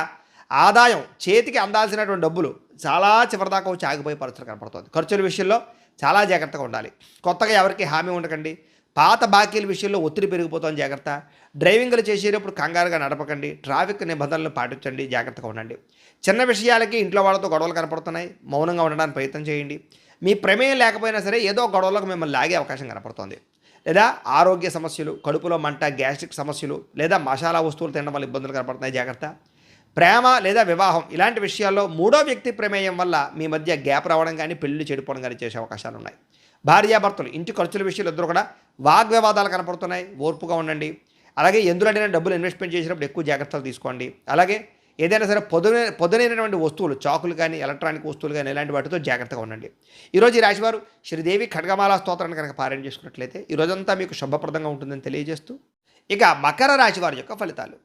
ఆదాయం చేతికి అందాల్సినటువంటి డబ్బులు చాలా చివరిదాకా వచ్చి ఆగిపోయే పరిస్థితులు కనపడుతుంది. ఖర్చుల విషయంలో చాలా జాగ్రత్తగా ఉండాలి. కొత్తగా ఎవరికి హామీ ఉండకండి. పాత బాకీల విషయంలో ఒత్తిడి పెరిగిపోతుంది, జాగ్రత్త. డ్రైవింగ్లు చేసేటప్పుడు కంగారుగా నడపకండి. ట్రాఫిక్ నిబంధనలు పాటించండి, జాగ్రత్తగా ఉండండి. చిన్న విషయాలకి ఇంట్లో వాళ్ళతో గొడవలు కనపడుతున్నాయి, మౌనంగా ఉండడానికి ప్రయత్నం చేయండి. మీ ప్రమేయం లేకపోయినా సరే ఏదో గొడవలకు మిమ్మల్ని లాగే అవకాశం కనపడుతుంది. లేదా ఆరోగ్య సమస్యలు, కడుపులో మంట, గ్యాస్ట్రిక్ సమస్యలు లేదా మసాలా వస్తువులు తినడం వల్ల ఇబ్బందులు కనపడుతున్నాయి, జాగ్రత్త. ప్రేమ లేదా వివాహం ఇలాంటి విషయాల్లో మూడో వ్యక్తి ప్రమేయం వల్ల మీ మధ్య గ్యాప్ రావడం కానీ పెళ్లి చెడిపోవడం కానీ చేసే అవకాశాలు ఉన్నాయి. భార్యాభర్తలు ఇంటి ఖర్చుల విషయాలు ఇద్దరు కూడా వాగ్వివాదాలు కనపడుతున్నాయి, ఓర్పుగా ఉండండి. అలాగే ఎందులోనైనా డబ్బులు ఇన్వెస్ట్మెంట్ చేసినప్పుడు ఎక్కువ జాగ్రత్తలు తీసుకోండి. అలాగే ఏదైనా సరే పొదునైనటువంటి వస్తువులు, చాకులు కానీ ఎలక్ట్రానిక్ వస్తువులు కానీ ఇలాంటి వాటితో జాగ్రత్తగా ఉండండి. ఈరోజు ఈ రాశివారు శ్రీదేవి ఖడ్గమాల స్తోత్రాన్ని కనుక పారాయణ చేసుకున్నట్లయితే ఈరోజంతా మీకు శుభప్రదంగా ఉంటుందని తెలియజేస్తూ, ఇక మకర రాశి వారి యొక్క ఫలితాలు.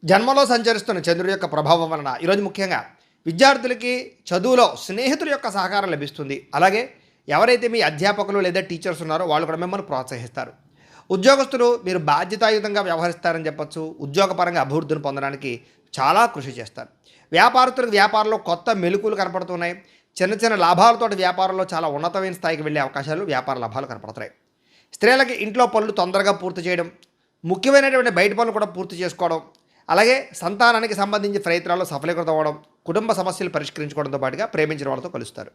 జన్మలో సంచరిస్తున్న చంద్రుడి యొక్క ప్రభావం వలన ఈరోజు ముఖ్యంగా విద్యార్థులకి చదువులో స్నేహితుల యొక్క సహకారం లభిస్తుంది. అలాగే ఎవరైతే మీ అధ్యాపకులు లేదా టీచర్స్ ఉన్నారో వాళ్ళు కూడా మిమ్మల్ని ప్రోత్సహిస్తారు. ఉద్యోగస్తులు మీరు బాధ్యతాయుతంగా వ్యవహరిస్తారని చెప్పొచ్చు. ఉద్యోగపరంగా అభివృద్ధిని పొందడానికి చాలా కృషి చేస్తారు. వ్యాపారస్తులకు వ్యాపారంలో కొత్త మెలుకులు కనపడుతున్నాయి. చిన్న చిన్న లాభాలతో వ్యాపారంలో చాలా ఉన్నతమైన స్థాయికి వెళ్ళే అవకాశాలు, వ్యాపార లాభాలు కనపడుతున్నాయి. స్త్రీలకి ఇంట్లో పనులు తొందరగా పూర్తి చేయడం, ముఖ్యమైనటువంటి బయట పనులు కూడా పూర్తి చేసుకోవడం, అలాగే సంతానానికి సంబంధించి ప్రయత్నాల్లో సఫలీకృతం అవ్వడం, కుటుంబ సమస్యలు పరిష్కరించుకోవడంతో పాటుగా ప్రేమించిన వాళ్ళతో కలుస్తారు.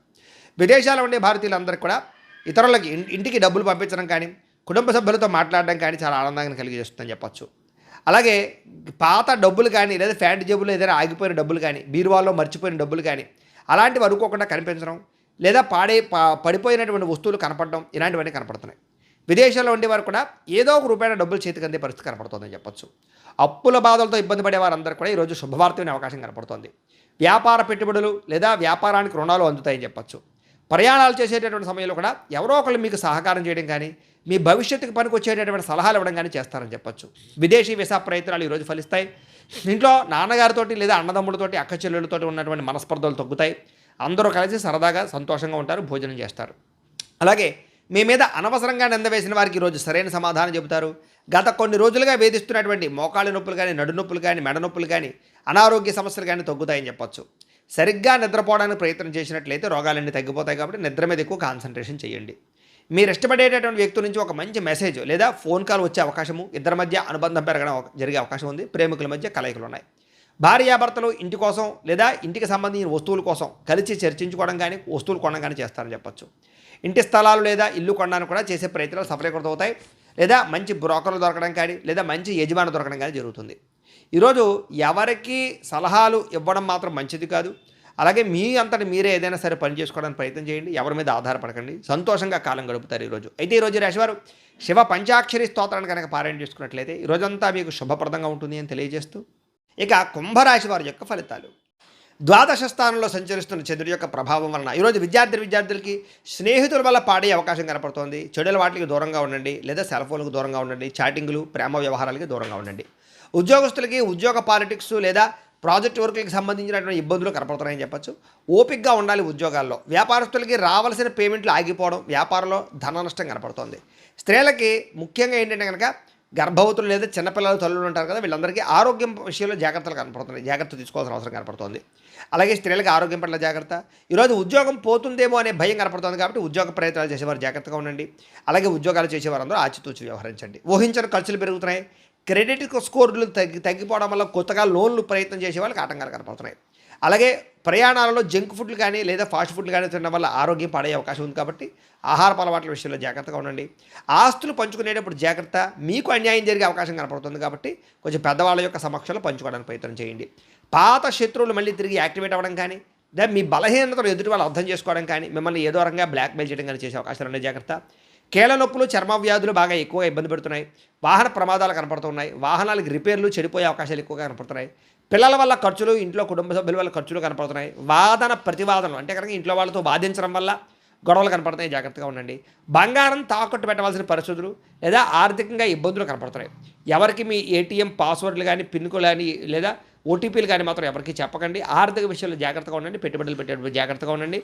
విదేశాల్లో ఉండే భారతీయులందరికీ కూడా ఇతరులకి ఇంటికి డబ్బులు పంపించడం కానీ, కుటుంబ సభ్యులతో మాట్లాడడం కానీ చాలా ఆనందాన్ని కలిగజేస్తుందని చెప్పచ్చు. అలాగే పాత డబ్బులు కానీ లేదా ఫ్యాంట్ జేబులో ఏదైనా ఆగిపోయిన డబ్బులు కానీ, బీరువాల్లో మర్చిపోయిన డబ్బులు కానీ అలాంటివి అనుకోకుండా కనిపించడం, లేదా పడిపోయినటువంటి వస్తువులు కనపడడం, ఇలాంటివన్నీ కనపడుతున్నాయి. విదేశాల్లో ఉండేవారు కూడా ఏదో ఒక రూపాయల డబ్బులు చేతికి అందే పరిస్థితి కనపడుతుందని చెప్పచ్చు. అప్పుల బాధలతో ఇబ్బంది పడే వారందరూ కూడా ఈరోజు శుభవార్త వినే అవకాశం కనపడుతుంది. వ్యాపార పెట్టుబడులు లేదా వ్యాపారానికి రుణాలు అందుతాయని చెప్పచ్చు. ప్రయాణాలు చేసేటటువంటి సమయంలో కూడా ఎవరో ఒకళ్ళు మీకు సహకారం చేయడం కానీ, మీ భవిష్యత్తుకు పనికి వచ్చేటటువంటి సలహాలు ఇవ్వడం కానీ చేస్తారని చెప్పచ్చు. విదేశీ వీసా ప్రయత్నాలు ఈరోజు ఫలిస్తాయి. ఇంట్లో నాన్నగారితోటి లేదా అన్నదమ్ములతోటి, అక్క చెల్లెళ్ళతోటి ఉన్నటువంటి మనస్పర్ధలు తగ్గుతాయి. అందరూ కలిసి సరదాగా సంతోషంగా ఉంటారు, భోజనం చేస్తారు. అలాగే మీ మీద అనవసరంగా నిందవేసిన వారికి ఈరోజు సరైన సమాధానం చెబుతారు. గత కొన్ని రోజులుగా వేధిస్తున్నటువంటి మోకాళ్ళ నొప్పులు కానీ, నడు నొప్పులు కానీ, మెడ నొప్పులు కానీ, అనారోగ్య సమస్యలు కానీ తగ్గుతాయని చెప్పచ్చు. సరిగ్గా నిద్రపోవడానికి ప్రయత్నం చేసినట్లయితే రోగాలన్నీ తగ్గిపోతాయి. కాబట్టి నిద్ర మీద ఎక్కువ కాన్సన్ట్రేషన్ చేయండి. మీరు ఇష్టపడేటటువంటి వ్యక్తుల నుంచి ఒక మంచి మెసేజ్ లేదా ఫోన్ కాల్ వచ్చే అవకాశము, ఇద్దరి మధ్య అనుబంధం పెరగడం జరిగే అవకాశం ఉంది. ప్రేమికుల మధ్య కలయికలు ఉన్నాయి. భార్యాభర్తలు ఇంటి కోసం లేదా ఇంటికి సంబంధించిన వస్తువుల కోసం కలిసి చర్చించుకోవడం కానీ, వస్తువులు కొనడం కానీ చేస్తారని చెప్పచ్చు. ఇంటి స్థలాలు లేదా ఇల్లు కొనడానికి కూడా చేసే ప్రయత్నాలు సఫలీకృతం అవుతాయి. లేదా మంచి బ్రోకర్లు దొరకడం కానీ, లేదా మంచి యజమాని దొరకడం కానీ జరుగుతుంది. ఈరోజు ఎవరికి సలహాలు ఇవ్వడం మాత్రం మంచిది కాదు. అలాగే మీ అంతటి మీరే ఏదైనా సరే పని చేసుకోవడానికి ప్రయత్నం చేయండి. ఎవరి మీద ఆధారపడకండి. సంతోషంగా కాలం గడుపుతారు ఈరోజు. అయితే ఈరోజు రాశివారు శివ పంచాక్షరి స్తోత్రాన్ని కనుక పారాయణ చేసుకున్నట్లయితే ఈరోజంతా మీకు శుభప్రదంగా ఉంటుంది అని తెలియజేస్తూ, ఇక కుంభరాశి వారి యొక్క ఫలితాలు. ద్వాదశ స్థానంలో సంచరిస్తున్న చంద్రుడి యొక్క ప్రభావం వలన ఈరోజు విద్యార్థులకి స్నేహితుల వల్ల పాడే అవకాశం కనపడుతోంది. చెడుల వాటికి దూరంగా ఉండండి, లేదా సెల్ ఫోన్లకు దూరంగా ఉండండి. చాటింగ్లు, ప్రేమ వ్యవహారాలకి దూరంగా ఉండండి. ఉద్యోగస్తులకి ఉద్యోగ పాలిటిక్స్ లేదా ప్రాజెక్ట్ వర్క్లకు సంబంధించినటువంటి ఇబ్బందులు కనపడుతున్నాయని చెప్పచ్చు. ఓపికగా ఉండాలి ఉద్యోగాల్లో. వ్యాపారస్తులకి రావాల్సిన పేమెంట్లు ఆగిపోవడం, వ్యాపారంలో ధన నష్టం కనపడుతోంది. స్త్రీలకి ముఖ్యంగా ఏంటంటే కనుక గర్భవతులు లేదా చిన్నపిల్లలు తల్లులు ఉంటారు కదా, వీళ్ళందరికీ ఆరోగ్యం విషయంలో జాగ్రత్తలు కనపడుతున్నాయి. జాగ్రత్త తీసుకోవాల్సిన అవసరం కనపడుతుంది. అలాగే స్త్రీలకు ఆరోగ్యం పట్ల జాగ్రత్త. ఈరోజు ఉద్యోగం పోతుందేమో అనే భయం కనపడుతుంది. కాబట్టి ఉద్యోగ ప్రయత్నాలు చేసేవారు జాగ్రత్తగా ఉండండి. అలాగే ఉద్యోగాలు చేసేవారందరూ ఆచితూచి వ్యవహరించండి. ఊహించిన ఖర్చులు పెరుగుతున్నాయి. క్రెడిట్ స్కోర్లు తగ్గిపోవడం వల్ల కొత్తగా లోన్లు ప్రయత్నం చేసే వాళ్ళకి ఆటంకాలు కనపడుతున్నాయి. అలాగే ప్రయాణాలలో జంక్ ఫుడ్లు కానీ లేదా ఫాస్ట్ ఫుడ్లు కానీ తినడం వల్ల ఆరోగ్యం పాడే అవకాశం ఉంది కాబట్టి ఆహారపు అలవాట్ల విషయంలో జాగ్రత్తగా ఉండండి. ఆస్తులు పంచుకునేటప్పుడు జాగ్రత్త. మీకు అన్యాయం జరిగే అవకాశం కనపడుతుంది కాబట్టి కొంచెం పెద్దవాళ్ళ యొక్క సమక్షంలో పంచుకోవడానికి ప్రయత్నం చేయండి. పాత శత్రువులు మళ్ళీ తిరిగి యాక్టివేట్ అవ్వడం కానీ లేదా మీ బలహీనతలు ఎదుటి వాళ్ళు అర్థం చేసుకోవడం కానీ మిమ్మల్ని ఏదో రకంగా బ్లాక్మెయిల్ చేయడం కానీ చేసే అవకాశాలు ఉన్నాయి. జాగ్రత్త. కీళ్ళ నొప్పులు, చర్మ వ్యాధులు బాగా ఎక్కువగా ఇబ్బంది పెడుతున్నాయి. వాహన ప్రమాదాలు కనపడుతున్నాయి. వాహనాలకు రిపేర్లు, చెడిపోయే అవకాశాలు ఎక్కువగా కనపడుతున్నాయి. పిల్లల వల్ల ఖర్చులు, ఇంట్లో కుటుంబ సభ్యుల వల్ల ఖర్చులు కనపడుతున్నాయి. వాదన ప్రతివాదనలు అంటే కనుక ఇంట్లో వాళ్ళతో వాదించడం వల్ల గొడవలు కనపడుతున్నాయి. జాగ్రత్తగా ఉండండి. బంగారం తాకట్టు పెట్టవలసిన పరిస్థితులు లేదా ఆర్థికంగా ఇబ్బందులు కనపడుతున్నాయి. ఎవరికి మీ ఏటీఎం పాస్వర్డ్లు కానీ, పిన్లు కానీ లేదా ఓటీపీలు కానీ మాత్రం ఎవరికి చెప్పకండి. ఆర్థిక విషయంలో జాగ్రత్తగా ఉండండి. పెట్టుబడులు పెట్టేటప్పుడు జాగ్రత్తగా ఉండండి.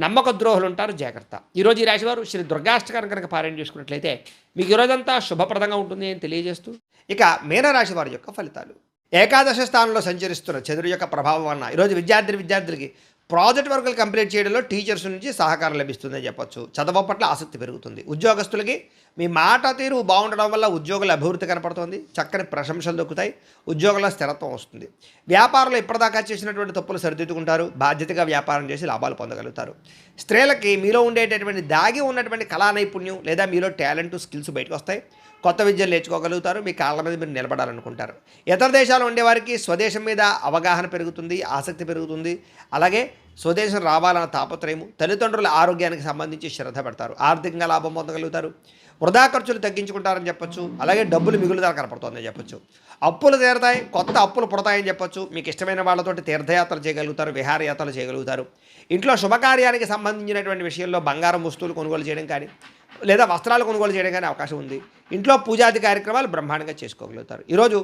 నమ్మక ద్రోహులు ఉంటారు. జాగ్రత్త. ఈరోజు ఈ రాశివారు శ్రీ దుర్గాష్టకాన్ని కనుక పారాయణ చేసుకున్నట్లయితే మీకు ఈరోజంతా శుభప్రదంగా ఉంటుంది అని తెలియజేస్తూ ఇక మీనరాశి వారి యొక్క ఫలితాలు. ఏకాదశ స్థానంలో సంచరిస్తున్న చంద్రుడి యొక్క ప్రభావం వలన ఈరోజు విద్యార్థులకి ప్రాజెక్ట్ వర్కులు కంప్లీట్ చేయడంలో టీచర్స్ నుంచి సహకారం లభిస్తుందని చెప్పొచ్చు. చదువు పట్ల ఆసక్తి పెరుగుతుంది. ఉద్యోగస్తులకి మీ మాట తీరు బాగుండడం వల్ల ఉద్యోగుల అభివృద్ధి కనపడుతుంది. చక్కని ప్రశంసలు దొక్కుతాయి. ఉద్యోగంలో స్థిరత్వం వస్తుంది. వ్యాపారంలో ఇప్పటిదాకా చేసినటువంటి తప్పులు సరిదిద్దుకుంటారు. బాధ్యతగా వ్యాపారం చేసి లాభాలు పొందగలుగుతారు. స్త్రీలకి మీలో ఉండేటటువంటి దాగి ఉన్నటువంటి కళా నైపుణ్యం లేదా మీలో టాలెంట్, స్కిల్స్ బయటకు వస్తాయి. కొత్త విద్యలు నేర్చుకోగలుగుతారు. మీ కాళ్ళ మీద మీరు నిలబడాలనుకుంటారు. ఇతర దేశాలు ఉండేవారికి స్వదేశం మీద అవగాహన పెరుగుతుంది, ఆసక్తి పెరుగుతుంది. అలాగే స్వదేశం రావాలన్న తాపత్రయము, తల్లిదండ్రుల ఆరోగ్యానికి సంబంధించి శ్రద్ధ పెడతారు. ఆర్థికంగా లాభం పొందగలుగుతారు. వృధా ఖర్చులు తగ్గించుకుంటారని చెప్పొచ్చు. అలాగే డబ్బులు మిగులుదల కనపడుతుందని చెప్పొచ్చు. అప్పులు తీరతాయి, కొత్త అప్పులు పుడతాయని చెప్పొచ్చు. మీకు ఇష్టమైన వాళ్ళతోటి తీర్థయాత్రలు చేయగలుగుతారు, విహారయాత్రలు చేయగలుగుతారు. ఇంట్లో శుభకార్యానికి సంబంధించినటువంటి విషయంలో బంగారం వస్తువులు కొనుగోలు చేయడం కానీ లేదా వస్త్రాలు కొనుగోలు చేయడం కానీ అవకాశం ఉంది. ఇంట్లో పూజాది కార్యక్రమాలు బ్రహ్మాండంగా చేసుకోగలుగుతారు. ఈరోజు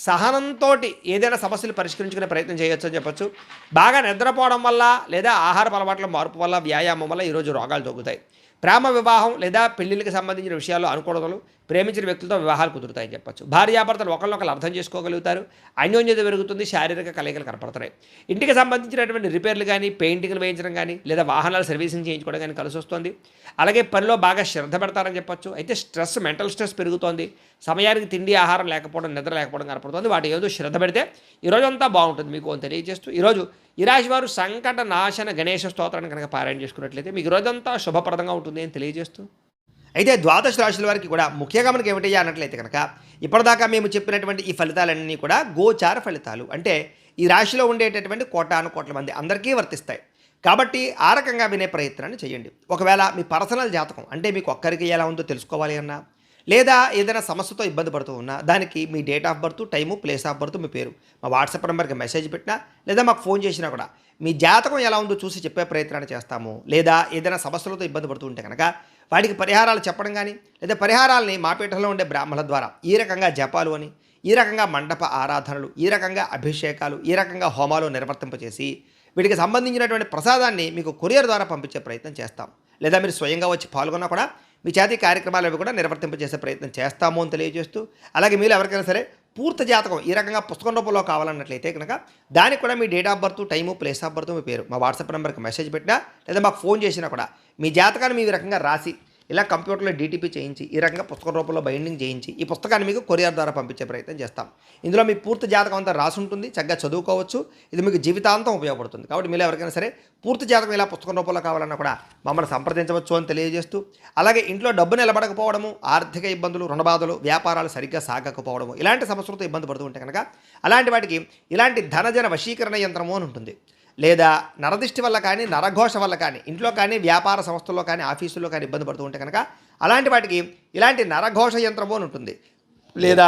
సహనంతో ఏదైనా సమస్యలు పరిష్కరించుకునే ప్రయత్నం చేయొచ్చు అని చెప్పొచ్చు. బాగా నిద్రపోవడం వల్ల లేదా ఆహార అలవాట్ల మార్పు వల్ల, వ్యాయామం వల్ల ఈరోజు రోగాలు తగ్గుతాయి. ప్రేమ వివాహం లేదా పెళ్లిళ్ళకి సంబంధించిన విషయాల్లో అనుకూలతలు, ప్రేమించిన వ్యక్తులతో వివాహాలు కుదురుతాయని చెప్పొచ్చు. భార్యాభర్తలు ఒకరినొకరు అర్థం చేసుకోగలుగుతారు. అన్యోన్యత పెరుగుతుంది. శారీరక కలయికలు కనపడుతున్నాయి. ఇంటికి సంబంధించినటువంటి రిపేర్లు కానీ, పెయింటింగ్లు వేయించడం కానీ లేదా వాహనాలు సర్వీసింగ్ చేయించుకోవడం కానీ కలిసి వస్తుంది. అలాగే పనిలో బాగా శ్రద్ధ పెడతారని చెప్పొచ్చు. అయితే మెంటల్ స్ట్రెస్ పెరుగుతోంది. సమయానికి తిండి, ఆహారం లేకపోవడం, నిద్ర లేకపోవడం కనపడుతుంది. వాటి ఏదో శ్రద్ధ పెడితే ఈరోజంతా బాగుంటుంది మీకు అని తెలియజేస్తూ ఈరోజు ఈ రాశి వారు సంకట నాశన గణేష స్తోత్రాన్ని కనుక పారాయణ చేసుకున్నట్లయితే మీకు ఈరోజంతా శుభప్రదంగా ఉంటుంది అని తెలియజేస్తూ అయితే ద్వాదశ రాశుల వారికి కూడా ముఖ్యంగా మనకి ఏమిటయ్యా అన్నట్లయితే కనుక ఇప్పటిదాకా మేము చెప్పినటువంటి ఈ ఫలితాలన్నీ కూడా గోచార ఫలితాలు. అంటే ఈ రాశిలో ఉండేటటువంటి కోటాను కోట్ల మంది అందరికీ వర్తిస్తాయి. కాబట్టి ఆ రకంగా వినే ప్రయత్నాన్ని చేయండి. ఒకవేళ మీ పర్సనల్ జాతకం అంటే మీకు ఒక్కరికి ఎలా ఉందో తెలుసుకోవాలి అన్నా లేదా ఏదైనా సమస్యతో ఇబ్బంది పడుతూ ఉన్నా దానికి మీ date of birth, time, place of birth, మీ పేరు మా వాట్సాప్ నెంబర్కి మెసేజ్ పెట్టినా లేదా మాకు ఫోన్ చేసినా కూడా మీ జాతకం ఎలా ఉందో చూసి చెప్పే ప్రయత్నాన్ని చేస్తాము. లేదా ఏదైనా సమస్యలతో ఇబ్బంది పడుతూ ఉంటే కనుక వాటికి పరిహారాలు చెప్పడం కానీ లేదా పరిహారాలని మా పీఠంలో ఉండే బ్రాహ్మణుల ద్వారా ఈ రకంగా జపాలు అని, ఈ రకంగా మండప ఆరాధనలు, ఈ రకంగా అభిషేకాలు, ఈ రకంగా హోమాలు నిర్వర్తింపచేసి వీటికి సంబంధించినటువంటి ప్రసాదాన్ని మీకు కొరియర్ ద్వారా పంపించే ప్రయత్నం చేస్తాం. లేదా మీరు స్వయంగా వచ్చి పాల్గొన్నా కూడా మీ చేతి కార్యక్రమాలు అవి కూడా నిర్వర్తింపజేసే ప్రయత్నం చేస్తాము అని తెలియజేస్తూ అలాగే మీరు ఎవరికైనా సరే పూర్తి జాతకం ఈ రకంగా పుస్తకం రూపంలో కావాలన్నట్లయితే కనుక దానికి కూడా మీ date of birth, time, place of birth, మీ పేరు మా వాట్సాప్ నెంబర్కి మెసేజ్ పెట్టినా లేదా మాకు ఫోన్ చేసినా కూడా మీ జాతకాన్ని మీ రకంగా రాసి ఇలా కంప్యూటర్లో డీటీపీ చేయించి ఈ రకంగా పుస్తకం రూపంలో బైండింగ్ చేయించి ఈ పుస్తకాన్ని మీకు కొరియర్ ద్వారా పంపించే ప్రయత్నం చేస్తాం. ఇందులో మీ పూర్తి జాతకం అంతా రాసి ఉంటుంది. చక్కగా చదువుకోవచ్చు. ఇది మీకు జీవితాంతం ఉపయోగపడుతుంది. కాబట్టి మీరు ఎవరికైనా సరే పూర్తి జాతకం ఇలా పుస్తకం రూపంలో కావాలన్నా కూడా మమ్మల్ని సంప్రదించవచ్చు అని తెలియజేస్తూ అలాగే ఇంట్లో డబ్బు నిలబడకపోవడము, ఆర్థిక ఇబ్బందులు, రుణబాధలు, వ్యాపారాలు సరిగ్గా సాగకపోవడము ఇలాంటి సమస్యలతో ఇబ్బంది పడుతూ ఉంటే కనుక అలాంటి వాటికి ఇలాంటి ధనజన వశీకరణ యంత్రము అని ఉంటుంది. లేదా నరదిష్టి వల్ల కానీ, నరఘోష వల్ల కానీ, ఇంట్లో కానీ, వ్యాపార సంస్థల్లో కానీ, ఆఫీసుల్లో కానీ ఇబ్బంది పడుతూ ఉంటే కనుక అలాంటి వాటికి ఇలాంటి నరఘోష యంత్రము అని ఉంటుంది. లేదా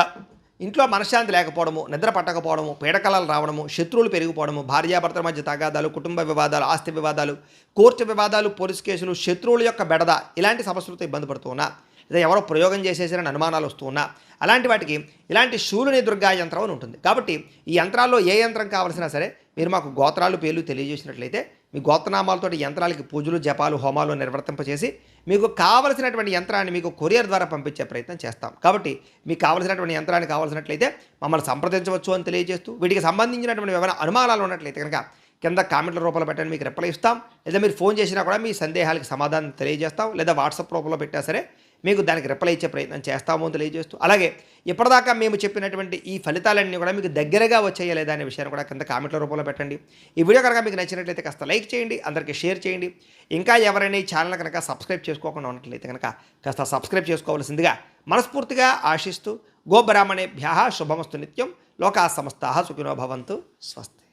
ఇంట్లో మనశ్శాంతి లేకపోవడము, నిద్ర పట్టకపోవడము, పీడకలలు రావడము, శత్రువులు పెరిగిపోవడము, భార్యాభర్తల మధ్య తగాదాలు, కుటుంబ వివాదాలు, ఆస్తి వివాదాలు, కోర్టు వివాదాలు, పోలీసు కేసులు, శత్రువుల యొక్క బెడద ఇలాంటి సమస్యలతో ఇబ్బంది పడుతూ ఉన్నా లేదా ఎవరో ప్రయోగం చేసేసారని అనుమానాలు వస్తూ ఉన్నా అలాంటి వాటికి ఇలాంటి శూలుని దుర్గా యంత్రం అని ఉంటుంది. కాబట్టి ఈ యంత్రాల్లో ఏ యంత్రం కావాల్సినా సరే మీరు మాకు గోత్రాలు, పేర్లు తెలియజేసినట్లయితే మీ గోత్రనామాలతో యంత్రాలకి పూజలు, జపాలు, హోమాలు నిర్వర్తింపచేసి మీకు కావలసినటువంటి యంత్రాన్ని మీకు కొరియర్ ద్వారా పంపించే ప్రయత్నం చేస్తాం. కాబట్టి మీకు కావలసినటువంటి యంత్రాన్ని కావాల్సినట్లయితే మమ్మల్ని సంప్రదించవచ్చు అని తెలియజేస్తూ వీటికి సంబంధించినటువంటి ఏమైనా అనుమానాలు ఉన్నట్లయితే కనుక కింద కామెంట్ల రూపంలో పెట్టండి, మీకు రిప్లై ఇస్తాం. లేదా మీరు ఫోన్ చేసినా కూడా మీ సందేహాలకు సమాధానం తెలియజేస్తాం. లేదా వాట్సాప్ రూపంలో పెట్టినా సరే మీకు దానికి రిప్లై ఇచ్చే ప్రయత్నం చేస్తామో అని తెలియజేస్తూ, అలాగే ఇప్పటిదాకా మేము చెప్పినటువంటి ఈ ఫలితాలన్నీ కూడా మీకు దగ్గరగా వచ్చాయా లేదా అనే విషయాన్ని కూడా కింద కామెంట్ల రూపంలో పెట్టండి. ఈ వీడియో కనుక మీకు నచ్చినట్లయితే కాస్త లైక్ చేయండి, అందరికీ షేర్ చేయండి. ఇంకా ఎవరైనా ఈ ఛానల్ కనుక సబ్స్క్రైబ్ చేసుకోకుండా ఉన్నట్లయితే కనుక కాస్త సబ్స్క్రైబ్ చేసుకోవాల్సిందిగా మనస్ఫూర్తిగా ఆశిస్తూ, గోబ్రాహ్మణేభ్యः శుభమస్తు నిత్యం, లోకా సమస్తాః సుఖినో భవంతు, స్వస్తి.